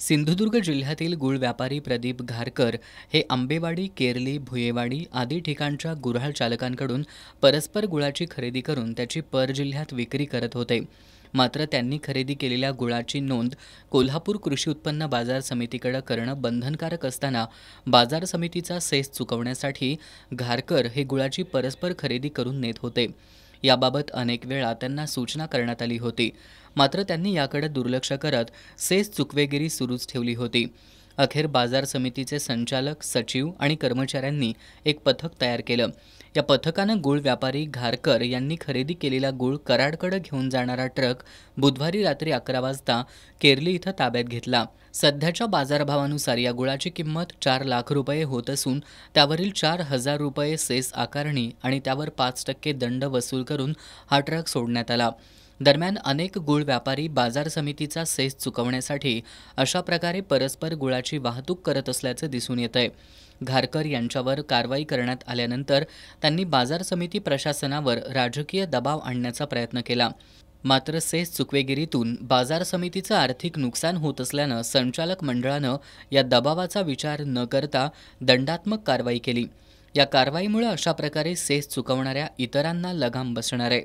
सिंधुदुर्ग जिल्ह्यातील गूळ व्यापारी प्रदीप घारकर हे आंबेवाडी, केरली, भुयेवाडी आदी ठिकाणच्या गुऱ्हाळ चालकांकडून परस्पर गुळाची खरेदी करून त्याची परजिल्ह्यात विक्री करत होते. मात्र त्यांनी खरेदी केलेल्या गुळाची नोंद कोल्हापूर कृषी उत्पन्न बाजार समितीकडे करणं बंधनकारक असताना बाजार समितीचा सेस चुकवण्यासाठी घारकर हे गुळाची परस्पर खरेदी करून नेत होते. याबाबत अनेक वेळा त्यांना सूचना करण्यात आली होती. मात्र त्यांनी याकडे दुर्लक्ष करत सेस चुकवेगिरी सुरूच ठेवली होती. अखेर बाजार समितीचे संचालक, सचिव आणि कर्मचाऱ्यांनी एक पथक तयार केलं. या पथकानं गूळ व्यापारी घारकर यांनी खरेदी केलेला गूळ कराडकडे घेऊन जाणारा ट्रक बुधवारी रात्री 11 वाजता केरली इथं ताब्यात घेतला. सध्याच्या बाजारभावानुसार या गुळाची किंमत 4 लाख रुपये होत असून त्यावरील 4,000 रुपये सेस आकारणी आणि त्यावर 5% दंड वसूल करून हा ट्रक सोडण्यात आला. दरम्यान अनेक गूळ व्यापारी बाजार समितीचा सेस चुकवण्यासाठी अशा प्रकारे परस्पर गुळाची वाहतूक करत असल्याचं दिसून येतंय. घारकर यांच्यावर कारवाई करण्यात आल्यानंतर त्यांनी बाजार समिती प्रशासनावर राजकीय दबाव आणण्याचा प्रयत्न केला. मात्र सेस चुकवेगिरीतून बाजार समितीचं आर्थिक नुकसान होत असल्यानं संचालक मंडळानं या दबावाचा विचार न करता दंडात्मक कारवाई केली. या कारवाईमुळे अशा प्रकारे सेस चुकवणाऱ्या इतरांना लगाम बसणार आहे.